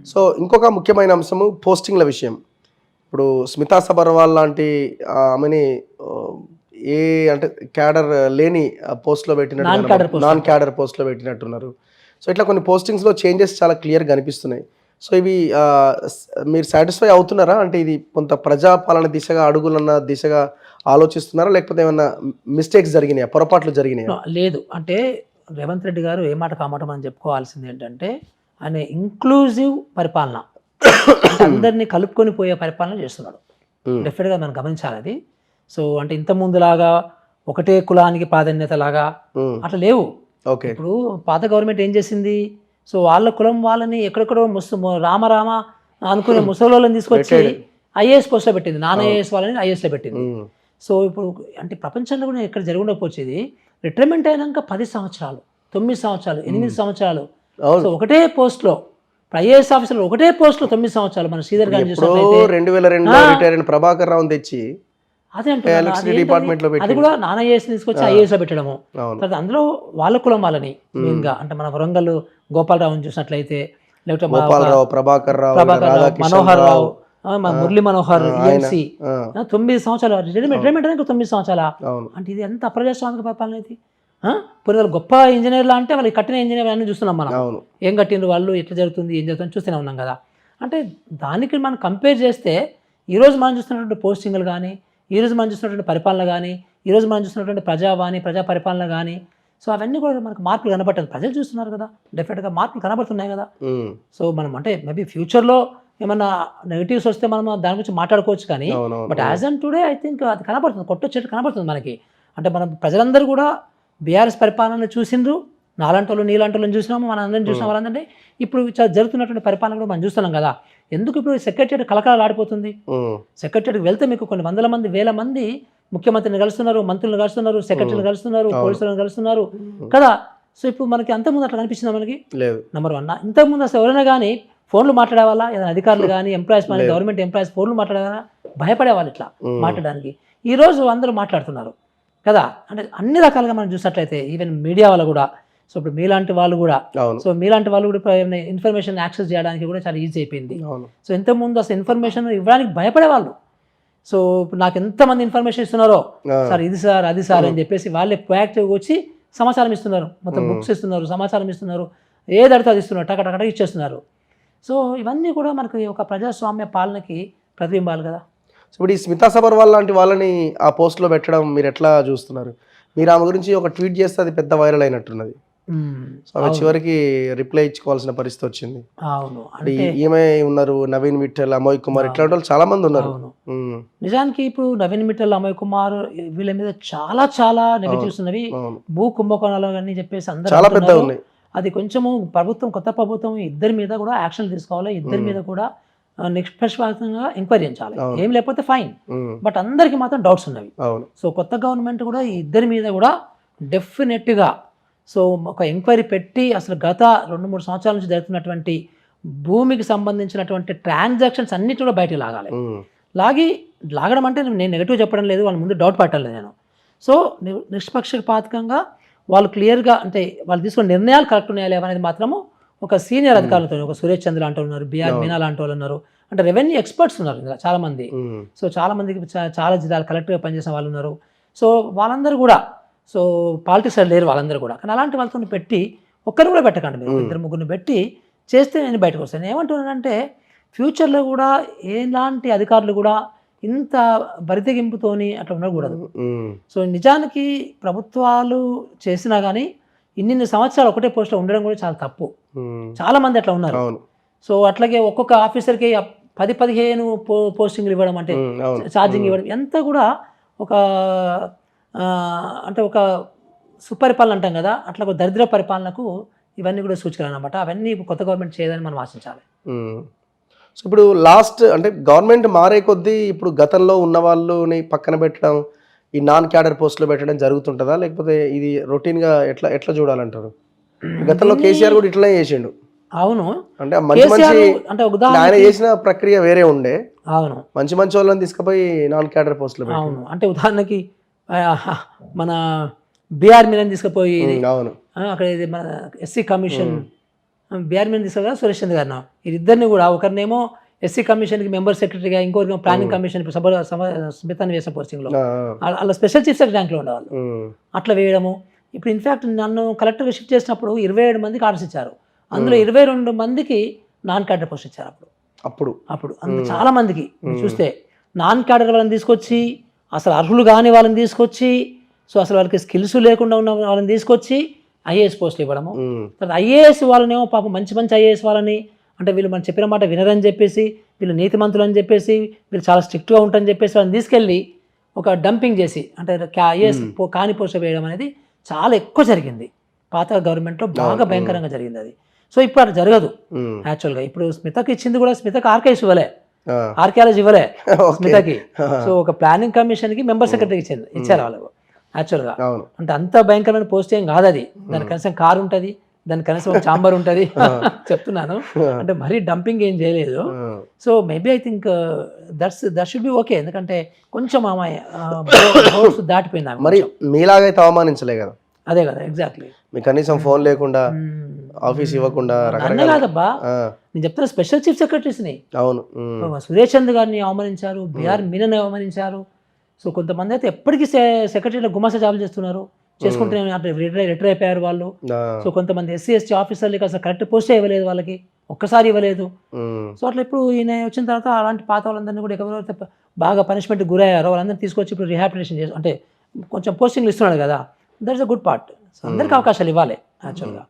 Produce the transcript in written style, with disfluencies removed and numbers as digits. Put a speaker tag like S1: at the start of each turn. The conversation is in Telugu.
S1: సో ఇంకొక ముఖ్యమైన అంశము పోస్టింగ్‌ల విషయం. ఇప్పుడు స్మితా సబర్వాల్ లాంటి ఆమెని ఆహ్, ఏ అంటే క్యాడర్ లేని పోస్ట్‌లో పెట్టినట్టు
S2: నాన్ క్యాడర్ పోస్ట్
S1: నాన్
S2: అంటారు.
S1: క్యాడర్ పోస్ట్‌లో పెట్టినట్టున్నారు. సో ఇట్లా కొన్ని పోస్టింగ్స్‌లో చేంజెస్ చాలా క్లియర్‌గా కనిపిస్తున్నాయి. సో ఇవి మీరు సాటిస్ఫై అవుతున్నారా? అంటే ఇది కొంత ప్రజాపాలన దిశగా అడుగులన్న దిశగా ఆలోచిస్తున్నారా? లేకపోతే ఏమన్నా మిస్టేక్స్ జరిగినాయా? పొరపాట్లు జరిగినాయా?
S2: లేదు. అంటే రేవంత్ రెడ్డి గారు ఏ మాటకి ఆ మాట మనం చెప్పుకోవాల్సిందేంటంటే, ఆయన ఇంక్లూజివ్ పరిపాలన. అంటే అందరిని కలుపుకొని పోయే పరిపాలన చేస్తున్నాడు.
S1: హ్మ్.
S2: డెఫినెట్‌గా మనం గమనించాలది. సో, అంటే ఇంతకుముందులాగా ఒకటే కులానికి ప్రాధాన్యతలాగా
S1: హ్మ్.
S2: అట్లా లేవు.
S1: ఓకే.
S2: ఇప్పుడు పాత గవర్నమెంట్ ఏం చేసింది? సో, వాళ్ళ కులం వాళ్ళని ఎక్కడెక్కడో రామ రామ అనుకునే ముసలోళ్ళని తీసుకొచ్చి
S1: పెట్టాడు.
S2: ఐఏఎస్ పోస్ట్‌లో పెట్టింది. నాన్
S1: అవును.
S2: ఐఏఎస్ వాళ్ళని ఐఏఎస్‌లో పెట్టింది.
S1: హ్మ్.
S2: సో, ఇప్పుడు అంటే ప్రపంచంలో కూడా ఎక్కడ జరిగి ఉండకపోవచ్చు ఇది. రిటైర్మెంట్ అయినాక 10 సంవత్సరాలు, 9 సంవత్సరాలు, 8 సంవత్సరాలు. సో,
S1: అవును.
S2: ఒకటే పోస్ట్‌లో ఐఏఎస్ ఆఫీసర్‌లు ఒకటే పోస్ట్‌లో 9 సంవత్సరాలు. మన శ్రీధర్ గారిని
S1: ఎప్పుడో
S2: చూసినట్లయితే
S1: 2002లో
S2: ఆ!
S1: రిటైర్ అయిన ప్రభాకర్ రావుని తెచ్చి
S2: అదే అంటున్నాను.
S1: ఎలక్ట్రిసిటీ
S2: అదేంటది?
S1: డిపార్ట్మెంట్‌లో
S2: అది
S1: పెట్టిండు.
S2: కూడా నాన్ ఐఏఎస్‌ని తీసుకొచ్చి
S1: ఆ!
S2: ఐఏఎస్‌లో పెట్టడము.
S1: అవును.
S2: తర్వాత అందులో వాళ్ళ కులం వాళ్ళని
S1: హ్మ్.
S2: మెయిన్‌గా అంటే మన వరంగల్ గోపాలరావుని చూసినట్లయితే, లేకపోతే మా ఒక
S1: గోపాలరావు, ప్రభాకర్ రావు, ఈయన
S2: ప్రభాకర్ రావు,
S1: రాధాకిషన్
S2: మనోహర్
S1: రావు.
S2: రావు, మన
S1: ఆ!
S2: మురళీ
S1: ఆ!
S2: మనోహర్,
S1: ఆయన.
S2: ఈఎంసీ.
S1: ఆ!
S2: 9 సంవత్సరాలు రిటైర్మెంట్
S1: అవును.
S2: రిటైర్మెంట్ అయినాక 9 సంవత్సరాలా?
S1: అవును.
S2: అంటే ఇది ఎంత అప్రజాస్వామిక పరిపాలన ఇది. ఆ! పోనీ వాళ్ళు గొప్ప ఇంజినీర్‌లా అంటే వాళ్ళు కట్టిన ఇంజినీర్ అన్నీ చూస్తున్నాం మనం.
S1: అవును.
S2: ఏం కట్టిండ్రు వాళ్ళు, ఎట్లా జరుగుతుంది, ఏం జరుగుతుందని చూస్తూనే ఉన్నాం కదా! అంటే దానికి మనం కంపేర్ చేస్తే ఈరోజు మనం చూస్తున్నటువంటి పోస్టింగ్‌లు గానీ, ఈరోజు మనం చూస్తున్నటువంటి పరిపాలన గానీ, ఈరోజు మనం చూస్తున్నటువంటి ప్రజావాణి, ప్రజా పరిపాలన గానీ, సో అవన్నీ కూడా మనకు మార్పులు కనపడట్లేదు. ప్రజలు చూస్తున్నారు కదా! డెఫినిట్‌గా మార్పులు కనబడుతున్నాయి కదా!
S1: హ్మ్.
S2: సో మనం అంటే మేబీ ఫ్యూచర్‌లో ఏమన్నా నెగెటివ్స్ వస్తే మనం దాని గురించి మాట్లాడుకోవచ్చు కానీ,
S1: అవునవును.
S2: బట్
S1: హ్మ్.
S2: As on today I think అది కనపడుతుంది. కొట్టొచ్చేట్టు కనపడుతుంది మనకి. అంటే మనం ప్రజలందరూ కూడా బీఆర్ఎస్ పరిపాలనను చూసిండ్రు. నాలాంటోళ్ళు, నీలాంటోళ్ళని చూసినాము. మనందరిని చూసిన
S1: హ్మ్.
S2: వాళ్ళందరినీ ఇప్పుడు జరుగుతున్నటువంటి పరిపాలన కూడా మనం చూస్తున్నాం కదా! ఎందుకు ఇప్పుడు సెక్రటేరియట్ కలకలలాడిపోతుంది?
S1: హ్మ్.
S2: సెక్రటరీకి వెళ్తే మీకు కొన్ని వందల మంది, వేల మంది ముఖ్యమంత్రిని కలుస్తున్నారు, మంత్రులను కలుస్తున్నారు,
S1: హ్మ్.
S2: సెక్రటరీని కలుస్తున్నారు,
S1: అవును.
S2: పోలీసులను కలుస్తున్నారు
S1: హ్మ్.
S2: కదా! సో, ఇప్పుడు మనకి అంతకుముందు అట్లా కనిపించిందా మనకి?
S1: లేదు.
S2: నంబర్ 1 ఇంతకుముందు అసలు ఎవరైనా గాని ఫోన్‌లు మాట్లాడేవాళ్ళా? ఏదైనా అధికారులు గాని, ఎంప్లాయీస్ గాని,
S1: లేదు.
S2: గవర్నమెంట్ ఎంప్లాయీస్ ఫోన్‌లు మాట్లాడేవారా? భయపడేవాళ్ళు ఇట్లా
S1: హ్మ్.
S2: మాట్లాడడానికి. ఈరోజు అందరూ మాట్లాడుతున్నారు కదా! అంటే అన్ని రకాలుగా మనం చూసినట్లయితే ఈవెన్ మీడియా వాళ్ళు గూడా, సో, ఇప్పుడు మీలాంటి వాళ్ళు గూడా,
S1: అవును.
S2: సో, మీలాంటి వాళ్ళు కూడా ఇప్పుడు ఏమైనా ఇన్ఫర్మేషన్ యాక్సెస్ చేయడానికి కూడా చాలా ఈజీ అయిపోయింది.
S1: అవును.
S2: సో, ఇంతకుముందు అసలు ఇన్ఫర్మేషన్ ఇవ్వడానికి భయపడేవాళ్ళు. సో, ఇప్పుడు నాకు ఎంతమంది ఇన్ఫర్మేషన్ ఇస్తున్నారో,
S1: ఆ!
S2: సార్ ఇది సార్, అది సార్ అని చెప్పేసి వాళ్ళే ప్రొయాక్టివ్‌గా వచ్చి సమాచారం ఇస్తున్నారు. మొత్తం
S1: హ్మ్.
S2: బుక్స్ ఇస్తున్నారు, సమాచారం ఇస్తున్నారు. ఏది అడిగితే అది ఇస్తున్నారు. టక టక టక ఇచ్చేస్తున్నారు. సో, ఇవన్నీ కూడా మనకి ఒక ప్రజాస్వామ్య పాలనకి ప్రతిబింబాలు కదా!
S1: ఇప్పుడు ఈ స్మితా సబర్వాల్ లాంటి వాళ్ళని ఆ పోస్ట్‌లో పెట్టడం మీరెట్లా చూస్తున్నారు? మీరు ఆమె గురించి ఒక ట్వీట్ చేస్తే అది పెద్ద వైరల్ అయినట్టున్నది.
S2: హ్మ్.
S1: సో, ఆమె
S2: అవును.
S1: చివరికి రిప్లై ఇచ్చుకోవాల్సిన పరిస్థితొచ్చింది.
S2: అవును.
S1: అంటే
S2: అంటే
S1: ఈమె ఉన్నారు. నవీన్ మిట్టల్, అమోయ్ కుమార్
S2: అవును.
S1: ఇట్లాంటోళ్ళు చాలా మందున్నారు.
S2: అవును.
S1: హ్మ్.
S2: నిజానికి ఇప్పుడు నవీన్ మిట్టల్, అమయ్ కుమార్ వీళ్ళ మీద చాలా చాలా
S1: అవును.
S2: నెగెటివ్స్ ఉన్నవి.
S1: అవును.
S2: భూ కుంభకోణాలు అని చెప్పేసి అందరూ
S1: చాలా
S2: అంటున్నారు.
S1: పెద్దగున్నాయి.
S2: అది కొంచెము కొత్త ప్రభుత్వం ఇద్దరి మీద కూడా యాక్షన్‌లు తీసుకోవాలి. ఇద్దరి
S1: హ్మ్.
S2: మీద కూడా నిష్పక్షపాతంగా ఎంక్వైరీ చేయించాలి.
S1: అవును.
S2: ఏం లేకపోతే ఫైన్.
S1: హ్మ్.
S2: బట్ అందరికి మాత్రం డౌట్స్ ఉన్నవి.
S1: అవును.
S2: సో, కొత్త గవర్నమెంట్ కూడా ఈ ఇద్దరి మీద కూడా డెఫినెట్‌గా సో, ఒక ఎంక్వైరీ పెట్టి అసలు గత 2, 3 సంవత్సరాల నుంచి జరుగుతున్నటువంటి భూమికి సంబంధించినటువంటి ట్రాన్సాక్షన్స్ అన్నిటి కూడా బయటికి లాగాలి.
S1: హ్మ్.
S2: లాగి లాగడం అంటే నేను నెగెటివ్ చెప్పడం లేదు. వాళ్ళ ముందు డౌట్ పెట్టలేదు నేను. సో, నిష్పక్షపాతకంగా వాళ్ళు క్లియర్‌గా అంటే వాళ్ళు తీసుకున్న నిర్ణయాలు కరెక్ట్ ఉన్నాయా లేవా అనేది మాత్రము ఒక సీనియర్
S1: హ్మ్.
S2: అధికారులతో ఒక సురేష్ చంద్ర లాంటి ఉన్నారు. బిఆర్
S1: అవును.
S2: మీనా లాంటి వాళ్ళు ఉన్నారు. అంటే రెవెన్యూ ఎక్స్‌పర్ట్స్ ఉన్నారు ఇందులో చాలామంది.
S1: హ్మ్.
S2: సో, చాలామందికి చాలా జిల్లాలు కలెక్టర్‌గా పనిచేసిన వాళ్ళు ఉన్నారు. సో, వాళ్ళందరూ కూడా సో, పాలిటిక్స్‌లో లేరు వాళ్ళందరూ కూడా. కానీ అలాంటి వాళ్ళతోని పెట్టి ఒక్కరిని కూడా పెట్టకండి మీరు. ఒక
S1: హ్మ్.
S2: ఇద్దరు ముగ్గురిని పెట్టి చేస్తే నేను బయటకొస్తాను. నేనేమంటున్నానంటే ఫ్యూచర్‌లో కూడా ఎలాంటి అధికారులు కూడా ఇంత బరితెగింపుతోని అట్లా ఉండకూడదు.
S1: హ్మ్.
S2: సో, నిజానికి ప్రభుత్వాలు చేసినా గానీ, ఇన్నిన్ని సంవత్సరాలు ఒకటే పోస్ట్‌లో ఉండడం కూడా చాలా తప్పు.
S1: హ్మ్.
S2: చాలామంది అట్లా ఉన్నారు.
S1: అవును.
S2: సో, అట్లాగే ఒక్కొక్క ఆఫీసర్‌కి 10, 15 పోస్టింగ్‌లు ఇవ్వడం అంటే
S1: హ్మ్. అవును.
S2: ఛార్జింగ్
S1: హ్మ్.
S2: ఇవ్వడం ఎంత కూడా ఒక అంటే ఒక సుపరిపాలన అంటాం గదా! అట్లా ఒక దరిద్ర పరిపాలనకు ఇవన్నీ కూడా సూచికలనమాట. అవన్నీ కొత్త గవర్నమెంట్ చేయదని మనం ఆశించాలి.
S1: హ్మ్. సో, ఇప్పుడు లాస్ట్ అంటే గవర్నమెంట్ మారే కొద్దీ ఇప్పుడు గతంలో ఉన్న వాళ్ళని పక్కన పెట్టడం, ఈ నాన్ క్యాడర్ పోస్ట్‌లో పెట్టడం జరుగుతుంటదా? లేకపోతే ఇది రొటీన్‌గా ఎట్లా ఎట్లా చూడాలంటారు? గతంలో
S2: దీన్ని
S1: కేసీఆర్ గూడా ఇట్లనే చేసిండు.
S2: అవును.
S1: అంటే మంచి మంచి
S2: కేసీఆర్ అంటే
S1: అంటే ఆయన
S2: ఉదాహరణకి
S1: చేసిన ప్రక్రియ వేరే ఉండే.
S2: అవును.
S1: మంచి మంచోళ్ళని తీసుకుపోయి నాన్ క్యాడర్ పోస్ట్‌లో
S2: అవును.
S1: పెట్టిండు.
S2: అంటే ఉదాహరణకి ఆహ్, మన బీఆర్ మీనన్ తీసుకుపోయి ఇది
S1: హ్మ్. అవును.
S2: అక్కడ ఇది మన ఎస్సీ కమిషన్
S1: హ్మ్.
S2: బీఆర్ మీద తీసుకురా సురేష్ చంద్ర గారిని, వీరిద్దరిని కూడా ఒకరినేమో ఎస్సీ కమిషన్కి మెంబర్ సెక్రటరీగా, ఇంకొకరికేమో ప్లానింగ్ కమిషన్ స్మితాన్ని వేసిన పోస్టింగ్లో, అలా స్పెషల్ చీఫ్ సెక్రటరీ ర్యాంక్లో ఉండేవాళ్ళు. అట్లా వేయడము. ఇప్పుడు ఇన్ఫ్యాక్ట్ నన్ను కలెక్టర్గా షిఫ్ట్ చేసినప్పుడు 27 మందికి ఆర్డర్స్ ఇచ్చారు. అందులో 22 మందికి నాన్ క్యాడర్ పోస్ట్ ఇచ్చారు. అప్పుడు అందులో చాలా మందికి చూస్తే నాన్ క్యాడర్ వాళ్ళని తీసుకొచ్చి, అసలు అర్హులు కాని వాళ్ళని తీసుకొచ్చి, సో అసలు వాళ్ళకి స్కిల్స్ లేకుండా ఉన్న వాళ్ళని తీసుకొచ్చి ఐఏఎస్ పోస్టులు ఇవ్వడము. తర్వాత ఐఏఎస్ వాళ్ళనేమో పాపం మంచి ఐఏఎస్ వాళ్ళని, అంటే వీళ్ళు మనం చెప్పిన మాట వినరని చెప్పేసి, వీళ్ళు నీతిమంతులు అని చెప్పేసి, వీళ్ళు చాలా స్ట్రిక్ట్గా ఉంటారని చెప్పేసి వాళ్ళని తీసుకెళ్ళి ఒక డంపింగ్ చేసి, అంటే ఐఏఎస్ కాని పోస్ట్ వేయడం అనేది చాలా ఎక్కువ జరిగింది పాత గవర్నమెంట్లో, బాగా భయంకరంగా జరిగింది అది. సో ఇప్పుడు అట్లా జరగదు యాక్చువల్గా. ఇప్పుడు స్మితకి ఇచ్చింది కూడా, స్మితకి ఆర్కైవ్స్ ఇవ్వలే, ఆర్కియాలజీ ఇవ్వలే స్మితకి. సో ఒక ప్లానింగ్ కమిషన్కి మెంబర్ సెక్రటరీకి ఇచ్చారు వాళ్ళకు యాక్చువల్గా. అంటే అంత భయంకరమైన పోస్ట్ ఏం కాదు అది. దాని కనీసం కారు ఉంటుంది, దాని కనీసం ఒక చాంబర్ ఉంటుంది చెప్తున్నాను. అంటే మరీ డంపింగ్ ఏం చేయలేదు. So maybe I think that should be okay. ఎందుకంటే కొంచెం దాటిపోయింది.
S1: మరి మీలాగైతే అవమానించలే కదా.
S2: అదే కదా, ఎగ్జాక్ట్లీ.
S1: మీకు కనీసం ఫోన్ లేకుండా, ఆఫీస్ ఇవ్వకుండా,
S2: అన్న కాదబ్బా, నేను చెప్తున్నా స్పెషల్ చీఫ్ సెక్రటరీస్ని.
S1: అవును,
S2: సురేష్ చంద్ర గారిని అవమానించారు, బీఆర్ మీనని అవమానించారు. సో కొంతమంది అయితే ఎప్పటికీ సెక్రటరీలో గుమాస జాబులు చేసుకుంటే రిటైర్ అయిపోయారు వాళ్ళు. సో కొంతమంది SC/ST ఆఫీసర్లకి అసలు కరెక్ట్ పోస్టే ఇవ్వలేదు, వాళ్ళకి ఒక్కసారి ఇవ్వలేదు. సో అట్లా ఇప్పుడు ఈయన వచ్చిన తర్వాత అలాంటి పాత వాళ్ళందరినీ కూడా ఎవరైతే బాగా పనిష్మెంట్ గురయ్యారో వాళ్ళందరినీ తీసుకొచ్చి ఇప్పుడు రిహాబిలిటేషన్ చేసి, అంటే కొంచెం పోస్టింగ్లు ఇస్తున్నాడు కదా, that's a good part. So అందరికీ అవకాశాలు ఇవ్వాలి యాక్చువల్గా.